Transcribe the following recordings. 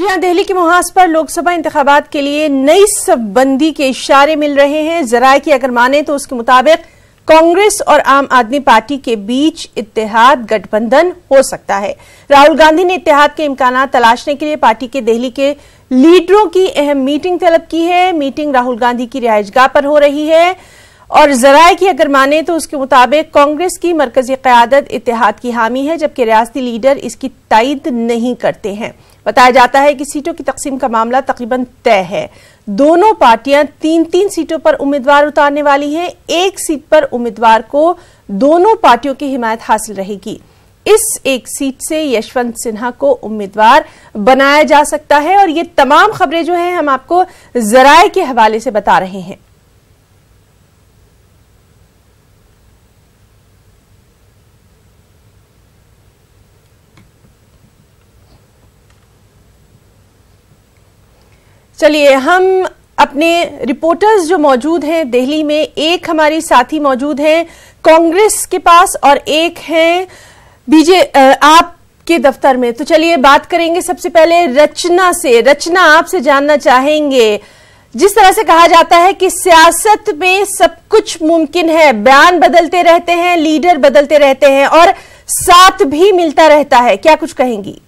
जी हाँ, दिल्ली के मुहाज पर लोकसभा इंतखाबात के लिए नई सफबंदी के इशारे मिल रहे हैं। जराये की अगर माने तो उसके मुताबिक कांग्रेस और आम आदमी पार्टी के बीच इत्तेहाद गठबंधन हो सकता है। राहुल गांधी ने इत्तेहाद के इम्कान तलाशने के लिए पार्टी के दिल्ली के लीडरों की अहम मीटिंग तलब की है। मीटिंग राहुल गांधी की रिहाइशगाह पर हो रही है और जराये की अगर माने तो उसके मुताबिक कांग्रेस की मरकजी क़यादत इत्तेहाद की हामी है, जबकि रियासती लीडर इसकी तायद नहीं करते हैं। बताया जाता है कि सीटों की तकसीम का मामला तकरीबन तय है। दोनों पार्टियां 3-3 सीटों पर उम्मीदवार उतारने वाली हैं। एक सीट पर उम्मीदवार को दोनों पार्टियों की हिमायत हासिल रहेगी। इस एक सीट से यशवंत सिन्हा को उम्मीदवार बनाया जा सकता है और ये तमाम खबरें जो हैं हम आपको जराये के हवाले से बता रहे हैं। चलिए, हम अपने रिपोर्टर्स जो मौजूद हैं दिल्ली में, एक हमारी साथी मौजूद हैं कांग्रेस के पास और एक हैं आपके दफ्तर में। तो चलिए बात करेंगे सबसे पहले रचना से। रचना, आपसे जानना चाहेंगे, जिस तरह से कहा जाता है कि सियासत में सब कुछ मुमकिन है, बयान बदलते रहते हैं, लीडर बदलते रहते हैं और साथ भी मिलता रहता है, क्या कुछ कहेंगी?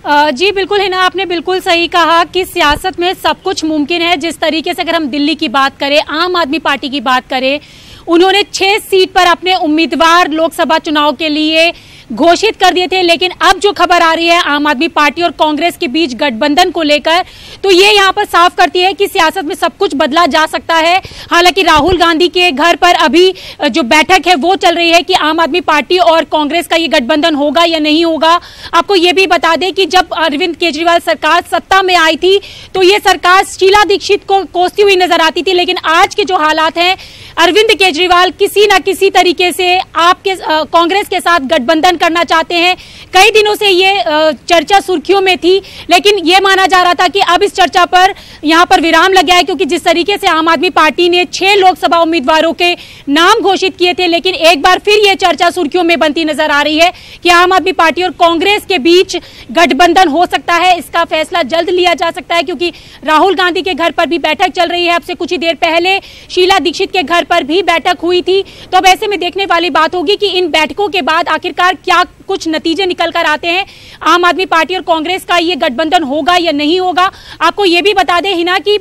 जी बिल्कुल हिना, आपने बिल्कुल सही कहा कि सियासत में सब कुछ मुमकिन है। जिस तरीके से अगर हम दिल्ली की बात करें, आम आदमी पार्टी की बात करें, उन्होंने 6 सीट पर अपने उम्मीदवार लोकसभा चुनाव के लिए घोषित कर दिए थे, लेकिन अब जो खबर आ रही है आम आदमी पार्टी और कांग्रेस के बीच गठबंधन को लेकर, तो ये यहाँ पर साफ करती है कि सियासत में सब कुछ बदला जा सकता है। हालांकि राहुल गांधी के घर पर अभी जो बैठक है वो चल रही है कि आम आदमी पार्टी और कांग्रेस का ये गठबंधन होगा या नहीं होगा। आपको ये भी बता दें कि जब अरविंद केजरीवाल सरकार सत्ता में आई थी तो ये सरकार शीला दीक्षित को कोसती हुई नजर आती थी, लेकिन आज के जो हालात हैं, अरविंद केजरीवाल किसी न किसी तरीके से आपके कांग्रेस के साथ गठबंधन करना चाहते हैं। कई दिनों से ये चर्चा सुर्खियों में थी, लेकिन ये माना जा रहा था कि अब इस चर्चा पर यहां पर विराम लग गया है, क्योंकि जिस तरीके से आम आदमी पार्टी ने 6 लोकसभा उम्मीदवारों के नाम घोषित किए थे, लेकिन एक बार फिर ये चर्चा सुर्खियों में बनती नजर आ रही है कि आम आदमी पार्टी और कांग्रेस के बीच गठबंधन हो सकता है। इसका फैसला जल्द लिया जा सकता है, क्योंकि राहुल गांधी के घर पर भी बैठक चल रही है। अब से कुछ ही देर पहले शीला दीक्षित के घर पर भी बैठक हुई थी। तो अब ऐसे में देखने वाली बात होगी कि इन बैठकों के बाद आखिरकार क्या कुछ नतीजे निकल कर आते हैं। आम आदमी पार्टी और कांग्रेस का ये गठबंधन होगा या नहीं होगा। आपको ये भी बता दें हिना कि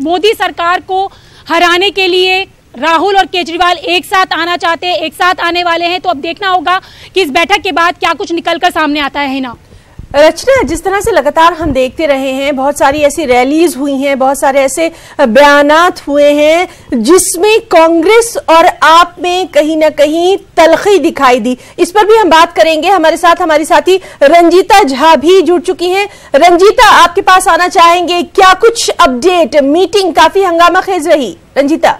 मोदी सरकार को हराने के लिए राहुल और केजरीवाल एक साथ आना चाहते हैं, एक साथ आने वाले हैं। तो अब देखना होगा कि इस बैठक के बाद क्या कुछ निकल कर सामने आता है। हिना, रचना, जिस तरह से लगातार हम देखते रहे हैं, बहुत सारी ऐसी रैलीज हुई हैं, बहुत सारे ऐसे बयानात हुए हैं जिसमें कांग्रेस और आप में कहीं ना कहीं तलखी दिखाई दी। इस पर भी हम बात करेंगे। हमारे साथ हमारी साथी रंजीता झा भी जुड़ चुकी हैं। रंजीता, आपके पास आना चाहेंगे, क्या कुछ अपडेट? मीटिंग काफी हंगामा खेज रही। रंजीता।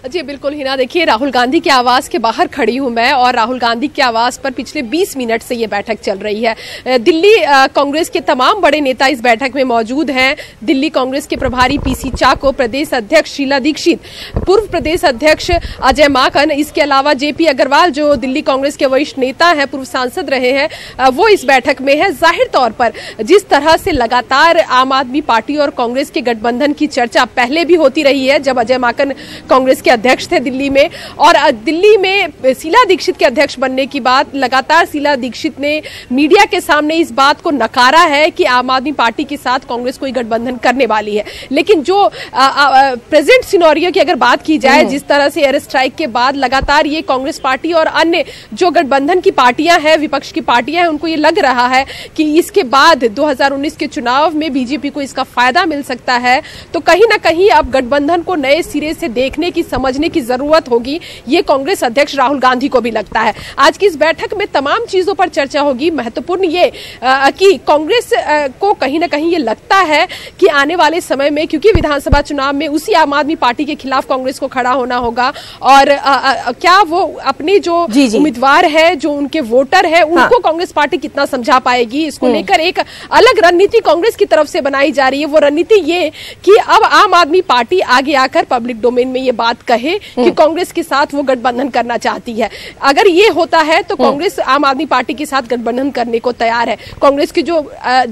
जी बिल्कुल हिना, देखिए राहुल गांधी के आवास के बाहर खड़ी हूं मैं और राहुल गांधी के आवास पर पिछले 20 मिनट से ये बैठक चल रही है। दिल्ली कांग्रेस के तमाम बड़े नेता इस बैठक में मौजूद हैं। दिल्ली कांग्रेस के प्रभारी पीसी चाको, प्रदेश अध्यक्ष शीला दीक्षित, पूर्व प्रदेश अध्यक्ष अजय माकन, इसके अलावा जेपी अग्रवाल जो दिल्ली कांग्रेस के वरिष्ठ नेता हैं, पूर्व सांसद रहे हैं, वो इस बैठक में है। जाहिर तौर पर जिस तरह से लगातार आम आदमी पार्टी और कांग्रेस के गठबंधन की चर्चा पहले भी होती रही है, जब अजय माकन कांग्रेस के अध्यक्ष थे दिल्ली में, और दिल्ली में शीला दीक्षित के अध्यक्ष बनने की बात, लगातार शीला दीक्षित ने मीडिया के सामने इस बात को नकारा है कि आम आदमी पार्टी के साथ कांग्रेस कोई गठबंधन करने वाली है। लेकिन जो प्रेजेंट सिनेरियो की अगर बात की जाए, जिस तरह से एयर स्ट्राइक के बाद लगातार ये कांग्रेस पार्टी और अन्य जो गठबंधन की पार्टियां हैं, विपक्ष की पार्टियां हैं, उनको ये लग रहा है कि इसके बाद 2019 के चुनाव में बीजेपी को इसका फायदा मिल सकता है। तो कहीं ना कहीं अब गठबंधन को नए सिरे से देखने की, समझने की जरूरत होगी, ये कांग्रेस अध्यक्ष राहुल गांधी को भी लगता है। आज की इस बैठक में तमाम चीजों पर चर्चा होगी। महत्वपूर्ण ये कि कांग्रेस को कहीं ना कहीं ये लगता है कि आने वाले समय में, क्योंकि विधानसभा चुनाव में उसी आम आदमी पार्टी के खिलाफ कांग्रेस को खड़ा होना होगा, और क्या वो अपने जो उम्मीदवार है, जो उनके वोटर है, उनको कांग्रेस पार्टी कितना समझा पाएगी, इसको लेकर एक अलग रणनीति कांग्रेस की तरफ से बनाई जा रही है। वो रणनीति ये कि अब आम आदमी पार्टी आगे आकर पब्लिक डोमेन में ये बात कहे कि कांग्रेस के साथ वो गठबंधन करना चाहती है। अगर ये होता है तो कांग्रेस आम आदमी पार्टी के साथ गठबंधन करने को तैयार है। कांग्रेस की जो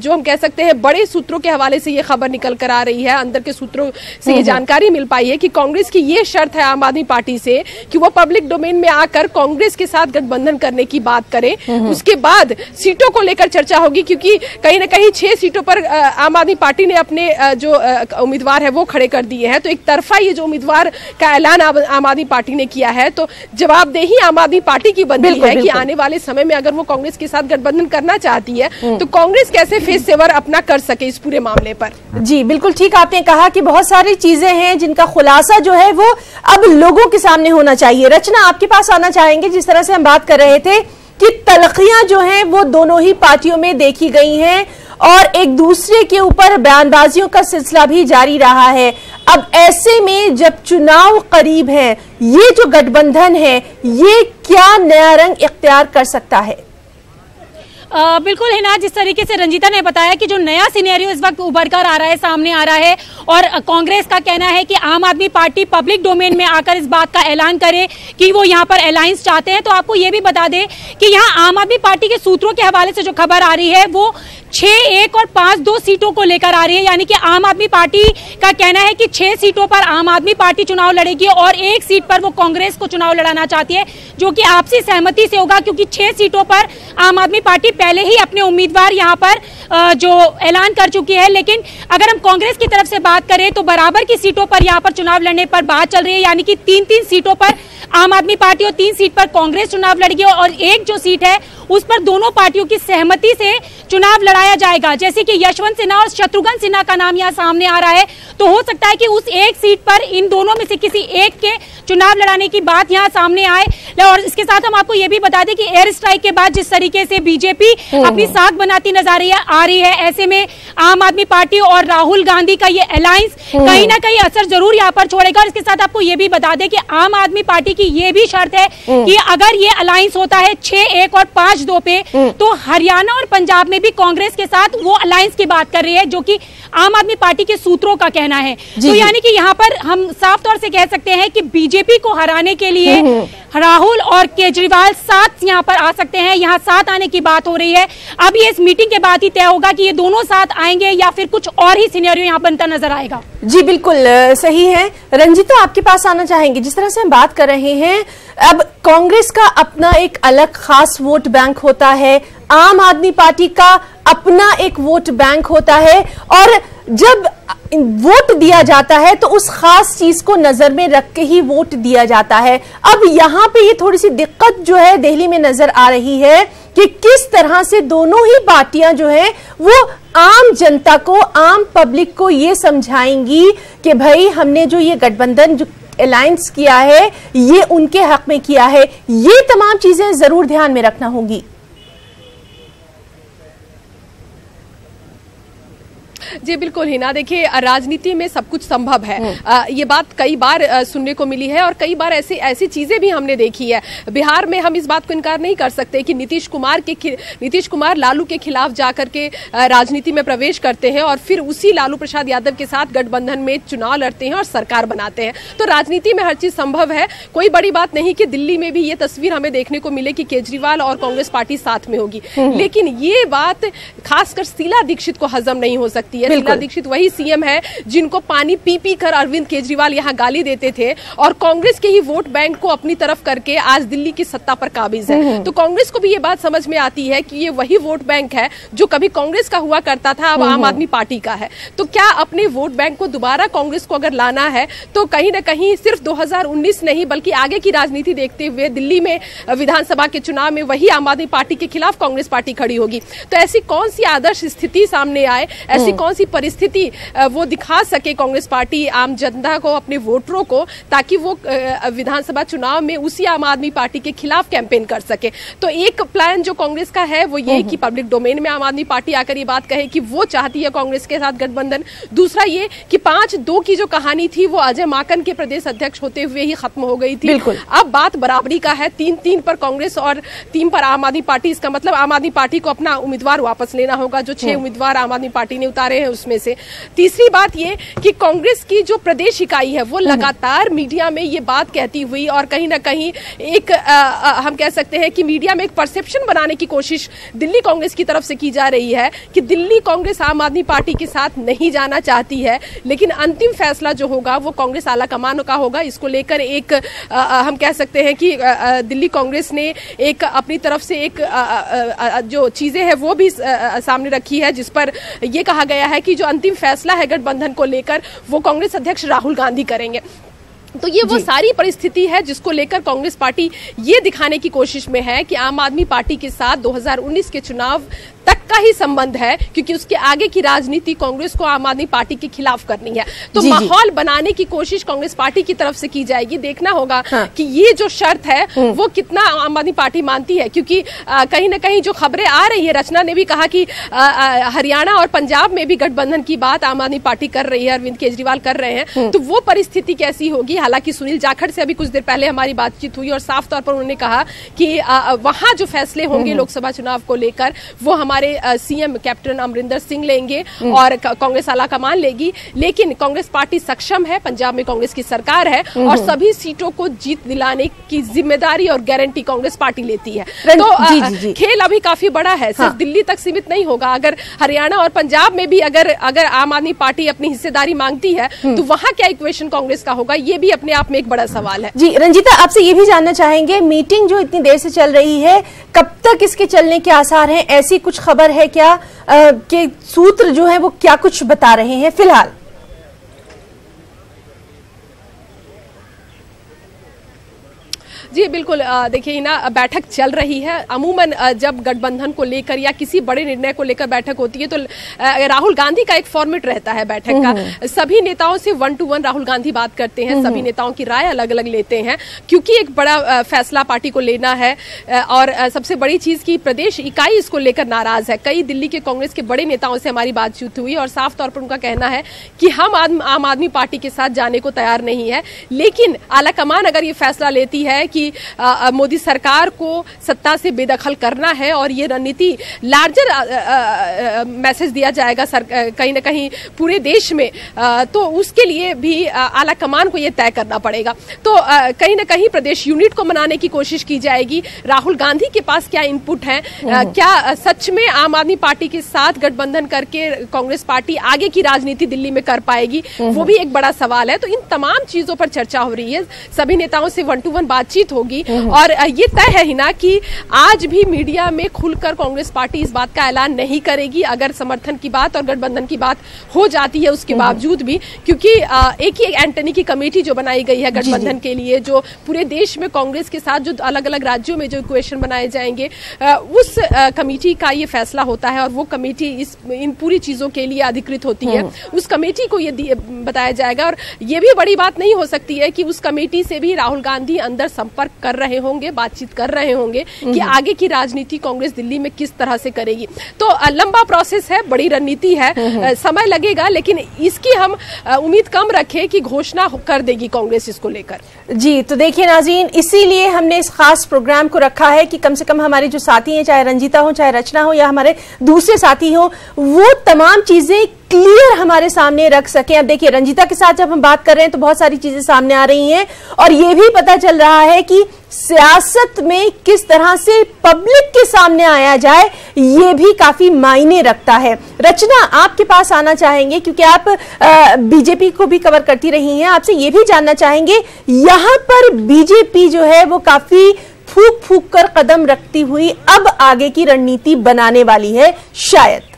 हम कह सकते हैं बड़े सूत्रों के हवाले से ये खबर निकल कर आ रही है, अंदर के सूत्रों से ये जानकारी मिल पाई है कि कांग्रेस की ये शर्त है आम आदमी पार्टी से कि वो पब्लिक डोमेन में आकर कांग्रेस के साथ गठबंधन करने की बात करे। उसके बाद सीटों को लेकर चर्चा होगी, क्योंकि कहीं ना कहीं 6 सीटों पर आम आदमी पार्टी ने अपने जो उम्मीदवार है वो खड़े कर दिए हैं। तो एक तरफा ये जो उम्मीदवार का ऐलान आम आदमी पार्टी ने किया है, तो जवाबदेही आम आदमी पार्टी की बनती है कि आने वाले समय में अगर वो कांग्रेस के साथ गठबंधन करना चाहती है तो कांग्रेस कैसे फेस सेवर अपना कर सके इस पूरे मामले पर। जी बिल्कुल ठीक आपने कहा कि बहुत सारी चीजें हैं जिनका खुलासा जो है वो अब लोगों के सामने होना चाहिए। रचना, आपके पास आना चाहेंगे। जिस तरह से हम बात कर रहे थे कि तलखियां जो हैं वो दोनों ही पार्टियों में देखी गई हैं और एक दूसरे के ऊपर बयानबाजियों का सिलसिला भी जारी रहा है। अब ऐसे में जब चुनाव करीब है, ये जो गठबंधन है ये क्या नया रंग इख्तियार कर सकता है? बिल्कुल हिना, जिस तरीके से रंजीता ने बताया कि जो नया सिनेरियो इस वक्त उभर कर आ रहा है, सामने आ रहा है और कांग्रेस का कहना है कि आम आदमी पार्टी पब्लिक डोमेन में आकर इस बात का ऐलान करे कि वो यहाँ पर अलायंस चाहते हैं। तो आपको ये भी बता दें कि यहाँ आम आदमी पार्टी के सूत्रों के हवाले से जो खबर आ रही है वो 6-1 और 5-2 सीटों को लेकर आ रही है। यानी कि आम आदमी पार्टी का कहना है कि 6 सीटों पर आम आदमी पार्टी चुनाव लड़ेगी और 1 सीट पर वो कांग्रेस को चुनाव लड़ाना चाहती है, जो कि आपसी सहमति से होगा, क्योंकि 6 सीटों पर आम आदमी पार्टी पहले ही अपने उम्मीदवार यहां पर जो ऐलान कर चुकी है। लेकिन अगर हम कांग्रेस की तरफ से बात करें तो बराबर की सीटों पर यहां पर चुनाव लड़ने पर बात चल रही है। यानी कि 3-3 सीटों पर आम आदमी पार्टी और 3 सीट पर कांग्रेस चुनाव लड़ेगी और एक जो सीट है उस पर दोनों पार्टियों की सहमति से चुनाव लड़ाया जाएगा। जैसे कि यशवंत सिन्हा और शत्रुघ्न सिन्हा का नाम यहां सामने आ रहा है, तो हो सकता है कि उस एक सीट पर इन दोनों में से किसी एक के चुनाव लड़ाने की बात यहां सामने आए। और इसके साथ हम आपको यह भी बता दें कि एयर स्ट्राइक के बाद जिस तरीके से बीजेपी अपनी साख बनाती नजर आ रही है, ऐसे में आम आदमी पार्टी और राहुल गांधी का ये अलायंस कहीं ना कहीं असर जरूर यहाँ पर छोड़ेगा। और इसके साथ आपको ये भी बता दें कि आम आदमी पार्टी की ये भी शर्त है कि अगर ये अलायंस होता है 6-1 और 5-2 पे, तो हरियाणा और पंजाब में भी कांग्रेस के साथ वो अलायंस की बात कर रही है, जो कि आम आदमी पार्टी के सूत्रों का कहना है। तो यानी कि यहाँ पर हम साफ तौर से कह सकते हैं कि बीजेपी को हराने के लिए राहुल और केजरीवाल साथ यहाँ पर आ सकते हैं। यहाँ साथ आने की बात हो रही है। अब ये इस मीटिंग के बाद ही तय होगा कि ये दोनों साथ आएंगे या फिर कुछ और ही सिनेरियो यहाँ बनता नजर आएगा। जी बिल्कुल सही है। रंजीता, आपके पास आना चाहेंगे। जिस तरह से हम बात कर रहे हैं, अब कांग्रेस का अपना एक अलग खास वोट बैंक होता है, आम आदमी पार्टी का अपना एक वोट बैंक होता है, और जब वोट दिया जाता है तो उस खास चीज को नजर में रख के ही वोट दिया जाता है। अब यहाँ पे ये थोड़ी सी दिक्कत जो है दिल्ली में नजर आ रही है कि किस तरह से दोनों ही पार्टियां जो है वो आम जनता को, आम पब्लिक को ये समझाएंगी कि भाई हमने जो ये गठबंधन जो अलायंस किया है ये उनके हक में किया है। ये तमाम चीजें जरूर ध्यान में रखना होगी। जी बिल्कुल हिना, देखिए राजनीति में सब कुछ संभव है। ये बात कई बार सुनने को मिली है और कई बार ऐसी चीजें भी हमने देखी है। बिहार में हम इस बात को इनकार नहीं कर सकते कि नीतीश कुमार लालू के खिलाफ जाकर के राजनीति में प्रवेश करते हैं और फिर उसी लालू प्रसाद यादव के साथ गठबंधन में चुनाव लड़ते हैं और सरकार बनाते हैं। तो राजनीति में हर चीज संभव है। कोई बड़ी बात नहीं कि दिल्ली में भी ये तस्वीर हमें देखने को मिले कि केजरीवाल और कांग्रेस पार्टी साथ में होगी, लेकिन ये बात खासकर शीला दीक्षित को हजम नहीं हो सकती। शीला दीक्षित वही सीएम है जिनको पानी पी पी कर अरविंद केजरीवाल यहाँ गाली देते थे और कांग्रेस के ही वोट बैंक को अपनी तरफ करके आज दिल्ली की सत्ता पर काबिज है। तो कांग्रेस को भी ये बात समझ में आती है कि ये वही वोट बैंक है जो कभी कांग्रेस का हुआ करता था, अब आम आदमी पार्टी का है। तो क्या अपने वोट बैंक को दोबारा कांग्रेस को अगर लाना है तो कहीं ना कहीं सिर्फ 2019 नहीं बल्कि आगे की राजनीति देखते हुए दिल्ली में विधानसभा के चुनाव में वही आम आदमी पार्टी के खिलाफ कांग्रेस पार्टी खड़ी होगी। तो ऐसी कौन सी आदर्श स्थिति सामने आए, ऐसी कौन सी परिस्थिति वो दिखा सके कांग्रेस पार्टी आम जनता को, अपने वोटरों को, ताकि वो विधानसभा चुनाव में उसी आम आदमी पार्टी के खिलाफ कैंपेन कर सके। तो एक प्लान जो कांग्रेस का है वो ये कि पब्लिक डोमेन में आम आदमी पार्टी आकर ये बात कहे कि वो चाहती है कांग्रेस के साथ गठबंधन। दूसरा ये कि 5-2 की जो कहानी थी वो अजय माकन के प्रदेश अध्यक्ष होते हुए ही खत्म हो गई थी। अब बात बराबरी का है, 3-3 पर कांग्रेस और 3 पर आम आदमी पार्टी। इसका मतलब आम आदमी पार्टी को अपना उम्मीदवार वापस लेना होगा। जो 6 उम्मीदवार आम आदमी पार्टी ने उतारे हैं उसमें से। तीसरी बात ये कि कांग्रेस की जो प्रदेश इकाई है वो लगातार मीडिया में ये बात कहती हुई और कहीं ना कहीं एक हम कह सकते हैं कि मीडिया में एक परसेप्शन बनाने की कोशिश दिल्ली कांग्रेस की तरफ से की जा रही है कि दिल्ली कांग्रेस आम आदमी पार्टी के साथ नहीं जाना चाहती है, लेकिन अंतिम फैसला जो होगा वो कांग्रेस आला कमान का होगा। इसको लेकर एक हम कह सकते हैं कि दिल्ली कांग्रेस ने एक अपनी तरफ से एक जो चीजें हैं वो भी सामने रखी है, जिस पर यह कहा गया है कि जो अंतिम फैसला है गठबंधन को लेकर वो कांग्रेस अध्यक्ष राहुल गांधी करेंगे। तो ये वो सारी परिस्थिति है जिसको लेकर कांग्रेस पार्टी ये दिखाने की कोशिश में है कि आम आदमी पार्टी के साथ 2019 के चुनाव तक का ही संबंध है, क्योंकि उसके आगे की राजनीति कांग्रेस को आम आदमी पार्टी के खिलाफ करनी है। तो माहौल बनाने की कोशिश कांग्रेस पार्टी की तरफ से की जाएगी। देखना होगा कि ये जो शर्त है वो कितना आम आदमी पार्टी मानती है, क्योंकि कहीं ना कहीं जो खबरें आ रही है, रचना ने भी कहा कि हरियाणा और पंजाब में भी गठबंधन की बात आम आदमी पार्टी कर रही है, अरविंद केजरीवाल कर रहे हैं। तो वो परिस्थिति कैसी होगी? हालांकि सुनील जाखड़ से अभी कुछ देर पहले हमारी बातचीत हुई और साफ तौर पर उन्होंने कहा कि वहां जो फैसले होंगे लोकसभा चुनाव को लेकर वो हमारे सीएम कैप्टन अमरिंदर सिंह लेंगे और कांग्रेस आला कमान लेगी। लेकिन कांग्रेस पार्टी सक्षम है, पंजाब में कांग्रेस की सरकार है और सभी सीटों को जीत दिलाने की जिम्मेदारी और गारंटी कांग्रेस पार्टी लेती है। तो खेल अभी काफी बड़ा है, सिर्फ दिल्ली तक सीमित नहीं होगा। अगर हरियाणा और पंजाब में भी अगर आम आदमी पार्टी अपनी हिस्सेदारी मांगती है तो वहां क्या इक्वेशन कांग्रेस का होगा, ये भी अपने आप में एक बड़ा सवाल है। जी रंजीता, आपसे ये भी जानना चाहेंगे, मीटिंग जो इतनी देर से चल रही है कब तक इसके चलने के आसार हैं? ऐसी कुछ खबर है क्या कि सूत्र जो है वो क्या कुछ बता रहे हैं फिलहाल? जी बिल्कुल, देखिए ना, बैठक चल रही है। अमूमन जब गठबंधन को लेकर या किसी बड़े निर्णय को लेकर बैठक होती है तो राहुल गांधी का एक फॉर्मेट रहता है बैठक का। सभी नेताओं से 1 to 1 राहुल गांधी बात करते हैं, सभी नेताओं की राय अलग अलग लेते हैं, क्योंकि एक बड़ा फैसला पार्टी को लेना है। और सबसे बड़ी चीज की प्रदेश इकाई इसको लेकर नाराज है। कई दिल्ली के कांग्रेस के बड़े नेताओं से हमारी बातचीत हुई और साफ तौर पर उनका कहना है कि हम आम आदमी पार्टी के साथ जाने को तैयार नहीं है। लेकिन आलाकमान अगर ये फैसला लेती है कि मोदी सरकार को सत्ता से बेदखल करना है और ये रणनीति लार्जर मैसेज दिया जाएगा कहीं ना कहीं पूरे देश में, तो उसके लिए भी आला कमान को ये तय करना पड़ेगा। तो कहीं ना कहीं प्रदेश यूनिट को मनाने की कोशिश की जाएगी। राहुल गांधी के पास क्या इनपुट है, क्या सच में आम आदमी पार्टी के साथ गठबंधन करके कांग्रेस पार्टी आगे की राजनीति दिल्ली में कर पाएगी, वो भी एक बड़ा सवाल है। तो इन तमाम चीजों पर चर्चा हो रही है, सभी नेताओं से 1 to 1 बातचीत होगी और ये तय है ही ना कि आज भी मीडिया में खुलकर कांग्रेस पार्टी इस बात का ऐलान नहीं करेगी अगर समर्थन की बात और गठबंधन की बात हो जाती है उसके बावजूद भी, क्योंकि एक ही एंटनी की कमेटी जो बनाई गई है गठबंधन के लिए, जो पूरे देश में कांग्रेस के साथ जो अलग अलग राज्यों में जो इक्वेशन बनाए जाएंगे उस कमेटी का ये फैसला होता है और वो कमेटी इन पूरी चीजों के लिए अधिकृत होती है। उस कमेटी को ये बताया जाएगा और ये भी बड़ी बात नहीं हो सकती है कि उस कमेटी से भी राहुल गांधी अंदर संपर्क कर रहे होंगे, बातचीत कर रहे होंगे कि आगे की राजनीति कांग्रेस दिल्ली में किस तरह से करेगी। तो लंबा प्रोसेस है, बड़ी रणनीति है, समय लगेगा, लेकिन इसकी हम उम्मीद कम रखें कि घोषणा कर देगी कांग्रेस इसको लेकर। जी तो देखिए नाज़रीन, इसीलिए हमने इस खास प्रोग्राम को रखा है कि कम से कम हमारे जो साथी हैं, चाहे रंजीता हो, चाहे रचना हो या हमारे दूसरे साथी हो, वो तमाम चीजें क्लियर हमारे सामने रख सकें। अब देखिए रंजीता के साथ जब हम बात कर रहे हैं तो बहुत सारी चीजें सामने आ रही हैं और ये भी पता चल रहा है कि सियासत में किस तरह से पब्लिक के सामने आया जाए ये भी काफी मायने रखता है। रचना, आपके पास आना चाहेंगे क्योंकि आप बीजेपी को भी कवर करती रही हैं, आपसे ये भी जानना चाहेंगे यहां पर बीजेपी जो है वो काफी फूक फूक कर कदम रखती हुई अब आगे की रणनीति बनाने वाली है शायद।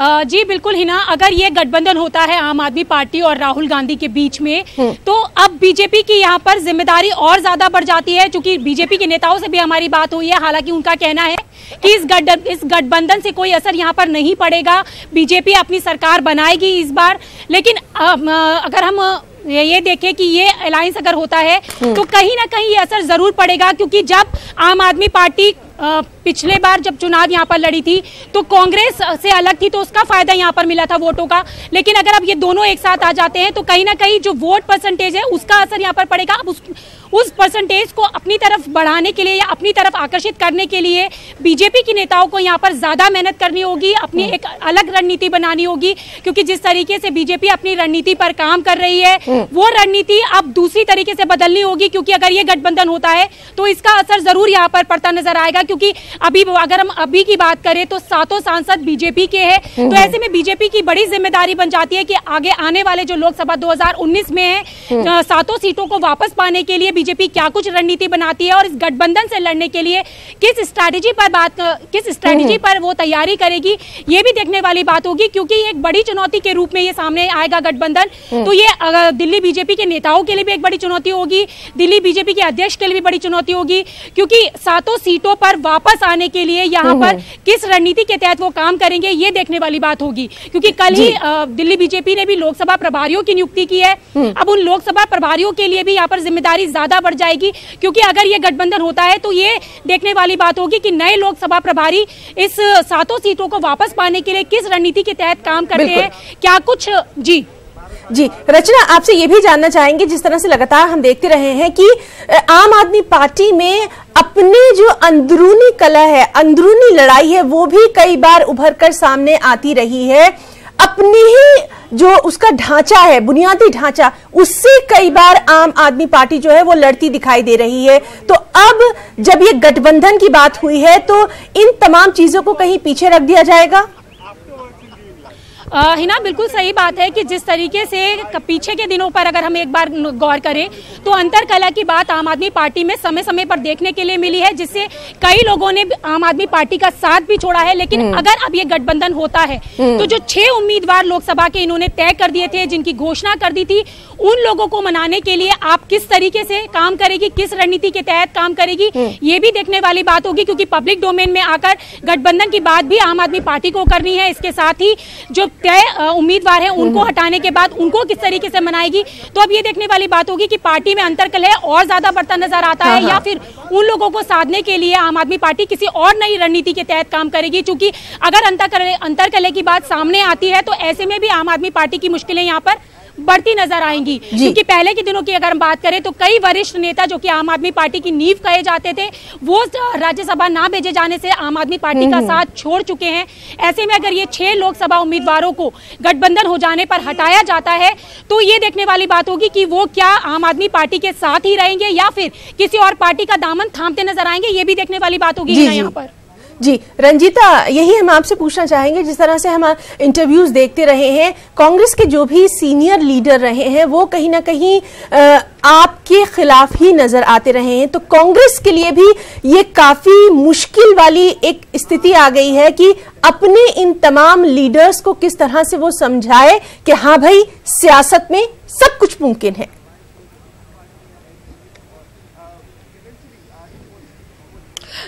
जी बिल्कुल हिना, अगर ये गठबंधन होता है आम आदमी पार्टी और राहुल गांधी के बीच में तो अब बीजेपी की यहाँ पर जिम्मेदारी और ज्यादा बढ़ जाती है, क्योंकि बीजेपी के नेताओं से भी हमारी बात हुई है। हालांकि उनका कहना है कि इस गठबंधन से कोई असर यहाँ पर नहीं पड़ेगा, बीजेपी अपनी सरकार बनाएगी इस बार। लेकिन अगर हम ये देखें कि ये अलायंस अगर होता है तो कहीं ना कहीं ये असर जरूर पड़ेगा, क्योंकि जब आम आदमी पार्टी पिछले बार जब चुनाव यहाँ पर लड़ी थी तो कांग्रेस से अलग थी, तो उसका फायदा यहाँ पर मिला था वोटों का। लेकिन अगर अब ये दोनों एक साथ आ जाते हैं तो कहीं ना कहीं जो वोट परसेंटेज है उसका असर यहाँ पर पड़ेगा। अब उस परसेंटेज को अपनी तरफ बढ़ाने के लिए या अपनी तरफ आकर्षित करने के लिए बीजेपी के नेताओं को यहाँ पर ज्यादा मेहनत करनी होगी, अपनी एक अलग रणनीति बनानी होगी, क्योंकि जिस तरीके से बीजेपी अपनी रणनीति पर काम कर रही है वो रणनीति अब दूसरी तरीके से बदलनी होगी, क्योंकि अगर ये गठबंधन होता है तो इसका असर जरूर यहाँ पर पड़ता नजर आएगा। क्योंकि अभी अगर हम अभी की बात करें तो 7 सांसद बीजेपी के हैं, तो ऐसे में बीजेपी की बड़ी जिम्मेदारी बन जाती है कि आगे आने वाले जो लोकसभा 2019 में है 7 सीटों को वापस पाने के लिए बीजेपी क्या कुछ रणनीति बनाती है और इस गठबंधन से लड़ने के लिए किस स्ट्रैटेजी पर वो तैयारी करेगी, ये भी देखने वाली बात होगी। क्योंकि एक बड़ी चुनौती के रूप में ये सामने आएगा गठबंधन, तो ये दिल्ली बीजेपी के नेताओं के लिए भी एक बड़ी चुनौती होगी, दिल्ली बीजेपी के अध्यक्ष के लिए भी बड़ी चुनौती होगी, क्योंकि 7 सीटों पर वापस आने के लिए यहाँ पर किस रणनीति के तहत वो काम करेंगे ये देखने वाली बात होगी। क्योंकि कल ही दिल्ली बीजेपी ने भी लोकसभा प्रभारियों की नियुक्ति की है, अब उन लोकसभा प्रभारियों के लिए भी यहाँ पर जिम्मेदारी ज्यादा बढ़ जाएगी, क्योंकि अगर ये गठबंधन होता है तो ये देखने वाली बात होगी कि नए लोकसभा प्रभारी इस 7 सीटों को वापस पाने के लिए किस रणनीति के तहत काम करते हैं, क्या कुछ। जी रचना, आपसे ये भी जानना चाहेंगे, जिस तरह से लगातार हम देखते रहे हैं कि आम आदमी पार्टी में अपने जो अंदरूनी कलह है, अंदरूनी लड़ाई है, वो भी कई बार उभर कर सामने आती रही है। अपनी ही जो उसका ढांचा है, बुनियादी ढांचा, उससे कई बार आम आदमी पार्टी जो है वो लड़ती दिखाई दे रही है। तो अब जब ये गठबंधन की बात हुई है तो इन तमाम चीजों को कहीं पीछे रख दिया जाएगा? हिना, बिल्कुल सही बात है कि जिस तरीके से पीछे के दिनों पर अगर हम एक बार गौर करें तो अंतरकलह की बात आम आदमी पार्टी में समय समय पर देखने के लिए मिली है, जिससे कई लोगों ने आम आदमी पार्टी का साथ भी छोड़ा है। लेकिन अगर अब ये गठबंधन होता है तो जो 6 उम्मीदवार लोकसभा के इन्होंने तय कर दिए थे, जिनकी घोषणा कर दी थी, उन लोगों को मनाने के लिए आप किस तरीके से काम करेगी, किस रणनीति के तहत काम करेगी, ये भी देखने वाली बात होगी। क्योंकि पब्लिक डोमेन में आकर गठबंधन की बात भी आम आदमी पार्टी को करनी है, इसके साथ ही जो तय उम्मीदवार हैं उनको हटाने के बाद उनको किस तरीके से मनाएगी। तो अब ये देखने वाली बात होगी कि पार्टी में अंतरकलह और ज्यादा बढ़ता नजर आता है या फिर उन लोगों को साधने के लिए आम आदमी पार्टी किसी और नई रणनीति के तहत काम करेगी। क्योंकि अगर अंतरकलह की बात सामने आती है तो ऐसे में भी आम आदमी पार्टी की मुश्किलें यहाँ पर बढ़ती नजर आएंगी। क्योंकि पहले के दिनों की अगर हम बात करें तो कई वरिष्ठ नेता जो कि आम आदमी पार्टी की नींव कहे जाते थे, वो राज्यसभा ना भेजे जाने से आम आदमी पार्टी का साथ छोड़ चुके हैं। ऐसे में अगर ये 6 लोकसभा उम्मीदवारों को गठबंधन हो जाने पर हटाया जाता है तो ये देखने वाली बात होगी कि वो क्या आम आदमी पार्टी के साथ ही रहेंगे या फिर किसी और पार्टी का दामन थामते नजर आएंगे, ये भी देखने वाली बात होगी यहाँ पर। जी रंजीता, यही हम आपसे पूछना चाहेंगे, जिस तरह से हम इंटरव्यूज देखते रहे हैं, कांग्रेस के जो भी सीनियर लीडर रहे हैं वो कहीं ना कहीं आपके खिलाफ ही नजर आते रहे हैं। तो कांग्रेस के लिए भी ये काफी मुश्किल वाली एक स्थिति आ गई है कि अपने इन तमाम लीडर्स को किस तरह से वो समझाए कि हाँ भाई, सियासत में सब कुछ मुमकिन है।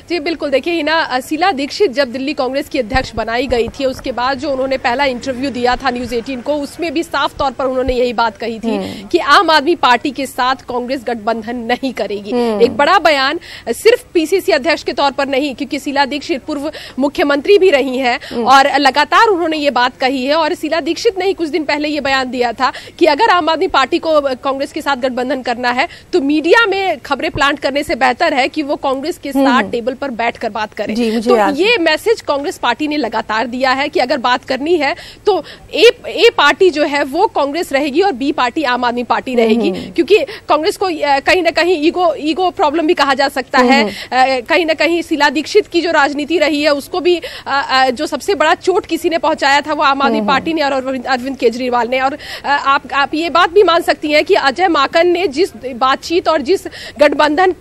जी बिल्कुल, देखिए हिना, शीला दीक्षित जब दिल्ली कांग्रेस की अध्यक्ष बनाई गई थी उसके बाद जो उन्होंने पहला इंटरव्यू दिया था न्यूज 18 को, उसमें भी साफ तौर पर उन्होंने यही बात कही थी कि आम आदमी पार्टी के साथ कांग्रेस गठबंधन नहीं करेगी। एक बड़ा बयान, सिर्फ पीसीसी अध्यक्ष के तौर पर नहीं, क्योंकि शीला दीक्षित पूर्व मुख्यमंत्री भी रही हैं और लगातार उन्होंने ये बात कही है। और शीला दीक्षित ने ही कुछ दिन पहले ये बयान दिया था कि अगर आम आदमी पार्टी को कांग्रेस के साथ गठबंधन करना है तो मीडिया में खबरें प्लांट करने से बेहतर है कि वो कांग्रेस के साथ टेबल पर बैठकर बात करें। तो ये मैसेज कांग्रेस पार्टी ने लगातार दिया है कि अगर बात करनी है तो ए पार्टी जो है वो कांग्रेस रहेगी और बी पार्टी आम आदमी पार्टी रहेगी। क्योंकि कांग्रेस को कहीं ना कहीं ईगो प्रॉब्लम भी कहा जा सकता है। कहीं ना कहीं शीला दीक्षित की जो राजनीति रही है उसको भी जो सबसे बड़ा चोट किसी ने पहुंचाया था वो आम आदमी पार्टी ने और अरविंद केजरीवाल ने। और आप ये बात भी मान सकती हैं कि अजय माकन ने जिस बातचीत और जिस गठबंधन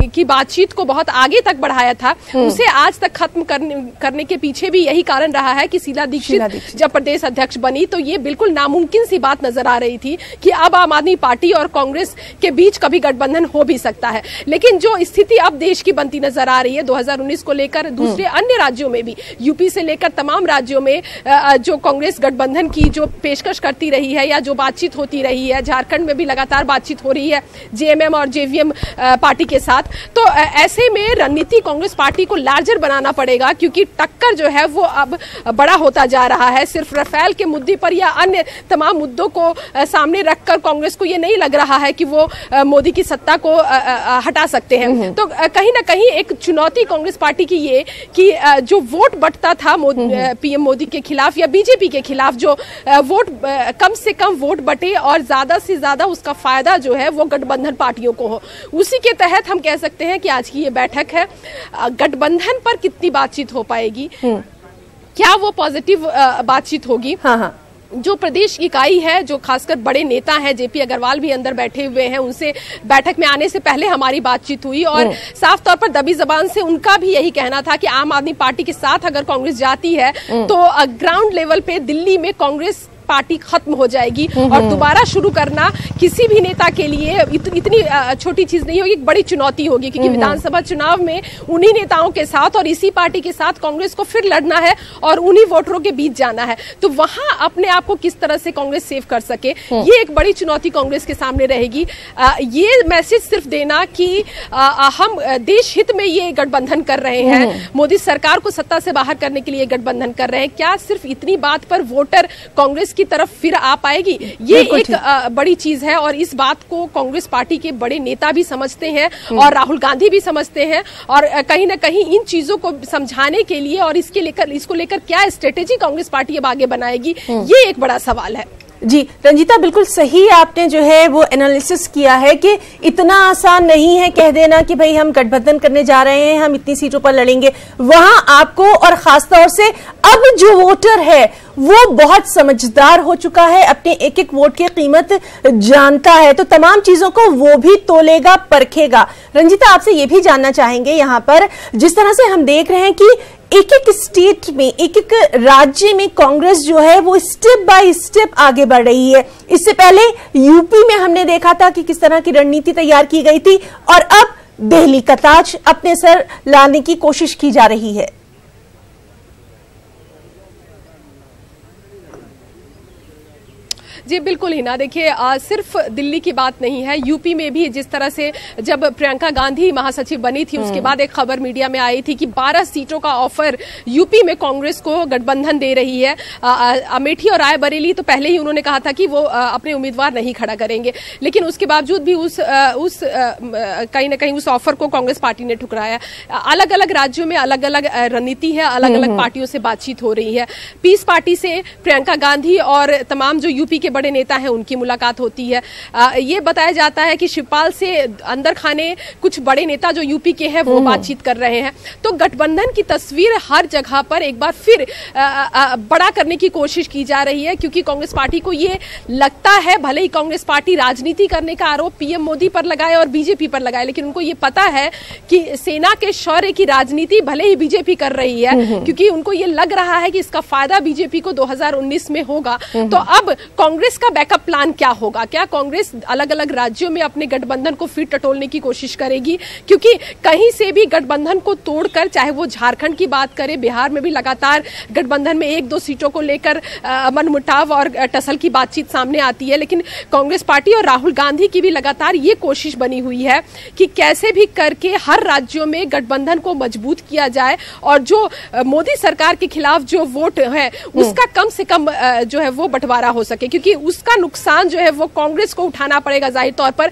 की बातचीत को बहुत आगे तक बढ़ाया था उसे आज तक खत्म करने के पीछे भी यही कारण रहा है कि शीला दीक्षित जब प्रदेश अध्यक्ष बनी तो ये बिल्कुल नामुमकिन सी बात नजर आ रही थी कि अब आम आदमी पार्टी और कांग्रेस के बीच कभी गठबंधन हो भी सकता है। लेकिन जो स्थिति अब देश की बनती नजर आ रही है 2019 को लेकर, दूसरे अन्य राज्यों में भी, यूपी से लेकर तमाम राज्यों में जो कांग्रेस गठबंधन की जो पेशकश करती रही है या जो बातचीत होती रही है, झारखंड में भी लगातार बातचीत हो रही है जेएमएम और जेवीएम पार्टी के साथ, तो ऐसे में रणनीति कांग्रेस पार्टी को लार्जर बनाना पड़ेगा क्योंकि टक्कर जो है वो अब बड़ा होता जा रहा है। सिर्फ राफेल के मुद्दे पर या अन्य तमाम मुद्दों को सामने रखकर कांग्रेस को ये नहीं लग रहा है कि वो मोदी की सत्ता को हटा सकते हैं। तो कहीं ना कहीं एक चुनौती कांग्रेस पार्टी की ये कि जो वोट बंटता था पीएम मोदी के खिलाफ या बीजेपी के खिलाफ, जो वोट कम से कम वोट बटे और ज्यादा से ज्यादा उसका फायदा जो है वो गठबंधन पार्टियों को हो, उसी के तहत हम कह सकते हैं कि आज की ये बैठक है। गठबंधन पर कितनी बातचीत हो पाएगी, क्या वो पॉजिटिव बातचीत होगी? हाँ। जो प्रदेश इकाई है, जो खासकर बड़े नेता हैं, जेपी अग्रवाल भी अंदर बैठे हुए हैं, उनसे बैठक में आने से पहले हमारी बातचीत हुई और साफ तौर पर दबी जबान से उनका भी यही कहना था कि आम आदमी पार्टी के साथ अगर कांग्रेस जाती है तो ग्राउंड लेवल पे दिल्ली में कांग्रेस पार्टी खत्म हो जाएगी और दोबारा शुरू करना किसी भी नेता के लिए इतनी छोटी चीज नहीं होगी, बड़ी चुनौती होगी क्योंकि विधानसभा चुनाव में उन्हीं नेताओं के साथ और इसी पार्टी के साथ कांग्रेस को फिर लड़ना है और उन्हीं वोटरों के बीच जाना है। तो वहां अपने आप को किस तरह से कांग्रेस सेव कर सके, ये एक बड़ी चुनौती कांग्रेस के सामने रहेगी। ये मैसेज सिर्फ देना कि हम देश हित में ये गठबंधन कर रहे हैं, मोदी सरकार को सत्ता से बाहर करने के लिए गठबंधन कर रहे हैं, क्या सिर्फ इतनी बात पर वोटर कांग्रेस की तरफ फिर आ पाएगी? ये एक बड़ी चीज है और इस बात को कांग्रेस पार्टी के बड़े नेता भी समझते हैं और राहुल गांधी भी समझते हैं और कहीं ना कहीं इन चीजों को समझाने के लिए और इसको लेकर क्या स्ट्रेटेजी कांग्रेस पार्टी अब आगे बनाएगी, ये एक बड़ा सवाल है। जी रंजीता, बिल्कुल सही आपने जो है वो एनालिसिस किया है कि इतना आसान नहीं है कह देना कि भाई हम गठबंधन करने जा रहे हैं, हम इतनी सीटों पर लड़ेंगे। वहां आपको और खासतौर से अब जो वोटर है वो बहुत समझदार हो चुका है, अपने एक एक वोट की कीमत जानता है, तो तमाम चीजों को वो भी तोलेगा, परखेगा। रंजीता, आपसे ये भी जानना चाहेंगे यहाँ पर, जिस तरह से हम देख रहे हैं कि एक एक स्टेट में, एक एक राज्य में कांग्रेस जो है वो स्टेप बाय स्टेप आगे बढ़ रही है। इससे पहले यूपी में हमने देखा था कि किस तरह की रणनीति तैयार की गई थी और अब दिल्ली का ताज अपने सर लाने की कोशिश की जा रही है। जी बिल्कुल हिना, देखिए सिर्फ दिल्ली की बात नहीं है, यूपी में भी जिस तरह से जब प्रियंका गांधी महासचिव बनी थी उसके बाद एक खबर मीडिया में आई थी कि 12 सीटों का ऑफर यूपी में कांग्रेस को गठबंधन दे रही है। अमेठी और रायबरेली तो पहले ही उन्होंने कहा था कि वो अपने उम्मीदवार नहीं खड़ा करेंगे, लेकिन उसके बावजूद भी कहीं ना कहीं उस ऑफर को कांग्रेस पार्टी ने ठुकराया। अलग अलग राज्यों में अलग अलग रणनीति है, अलग अलग पार्टियों से बातचीत हो रही है। पीस पार्टी से प्रियंका गांधी और तमाम जो यूपी के बड़े नेता हैं उनकी मुलाकात होती है। ये बताया जाता है कि शिवपाल से अंदर खाने कुछ बड़े नेता जो यूपी के हैं वो बातचीत कर रहे हैं। तो गठबंधन की तस्वीर हर जगह पर एक बार फिर बड़ा करने की कोशिश की जा रही है क्योंकि कांग्रेस पार्टी को ये लगता है, भले ही कांग्रेस पार्टी राजनीति करने का आरोप पीएम मोदी पर लगाए और बीजेपी पर लगाए, लेकिन उनको ये पता है कि सेना के शौर्य की राजनीति भले ही बीजेपी कर रही है क्योंकि उनको ये लग रहा है कि इसका फायदा बीजेपी को 2019 में होगा। तो अब कांग्रेस का बैकअप प्लान क्या होगा? क्या कांग्रेस अलग अलग राज्यों में अपने गठबंधन को फिर टटोलने की कोशिश करेगी? क्योंकि कहीं से भी गठबंधन को तोड़कर, चाहे वो झारखंड की बात करें, बिहार में भी लगातार गठबंधन में 1-2 सीटों को लेकर मनमुटाव और टसल की बातचीत सामने आती है, लेकिन कांग्रेस पार्टी और राहुल गांधी की भी लगातार ये कोशिश बनी हुई है कि कैसे भी करके हर राज्यों में गठबंधन को मजबूत किया जाए और जो मोदी सरकार के खिलाफ जो वोट है उसका कम से कम जो है वो बंटवारा हो सके, क्योंकि उसका नुकसान जो है वो कांग्रेस को उठाना पड़ेगा। जाहिर तौर पर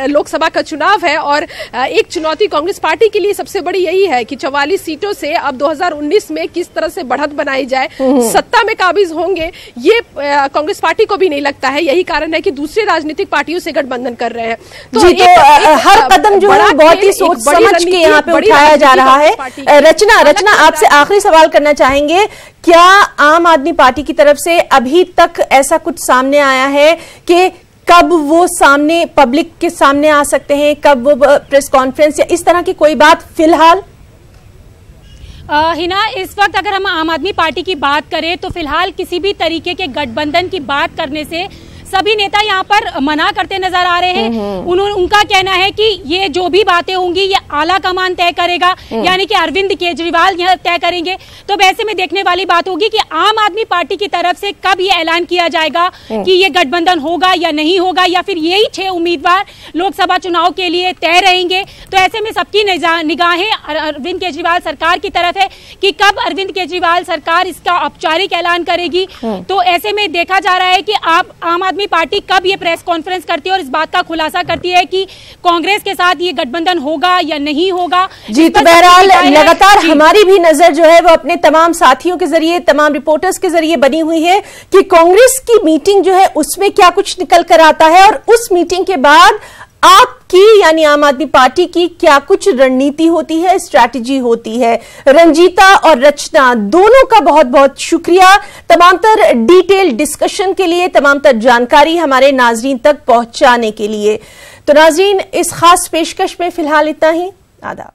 लोकसभा का चुनाव है और एक चुनौती कांग्रेस पार्टी के लिए सबसे बड़ी यही है कि 44 सीटों से अब 2019 में किस तरह से बढ़त बनाई जाए, सत्ता में काबिज होंगे, ये कांग्रेस पार्टी को भी नहीं लगता है। यही कारण है कि दूसरे राजनीतिक पार्टियों से गठबंधन कर रहे हैं। तो हर कदम जो है बहुत ही सोच समझ के यहाँ पे उठाया जा रहा है। रचना, आपसे आखिरी सवाल करना चाहेंगे, क्या आम आदमी पार्टी की तरफ से अभी तक ऐसा कुछ सामने आया है कि कब वो सामने पब्लिक के सामने आ सकते हैं, कब वो प्रेस कॉन्फ्रेंस या इस तरह की कोई बात फिलहाल? हिना, इस वक्त अगर हम आम आदमी पार्टी की बात करें तो फिलहाल किसी भी तरीके के गठबंधन की बात करने से सभी नेता यहाँ पर मना करते नजर आ रहे हैं। उनका कहना है कि ये जो भी बातें होंगी ये आला कमान तय करेगा, यानी कि अरविंद केजरीवाल यह तय करेंगे। तो वैसे में देखने वाली बात होगी कि आम आदमी पार्टी की तरफ से कब ये ऐलान किया जाएगा कि ये गठबंधन होगा या नहीं होगा, या फिर यही 6 उम्मीदवार लोकसभा चुनाव के लिए तय रहेंगे। तो ऐसे में सबकी निगाहें अरविंद केजरीवाल सरकार की तरफ है कि कब अरविंद केजरीवाल सरकार इसका औपचारिक ऐलान करेगी। तो ऐसे में देखा जा रहा है कि आम आदमी पार्टी कब ये प्रेस कॉन्फ्रेंस करती है और इस बात का खुलासा करती है कि कांग्रेस के साथ ये गठबंधन होगा या नहीं होगा। जी, तो बहरहाल लगातार हमारी भी नजर जो है वो अपने तमाम साथियों के जरिए, तमाम रिपोर्टर्स के जरिए बनी हुई है कि कांग्रेस की मीटिंग जो है उसमें क्या कुछ निकल कर आता है और उस मीटिंग के बाद आपकी यानी आम आदमी पार्टी की क्या कुछ रणनीति होती है, स्ट्रैटेजी होती है। रंजीता और रचना दोनों का बहुत बहुत शुक्रिया तमाम तर डिटेल डिस्कशन के लिए, तमाम तर जानकारी हमारे नाजरीन तक पहुंचाने के लिए। तो नाजरीन, इस खास पेशकश में फिलहाल इतना ही। आदाब।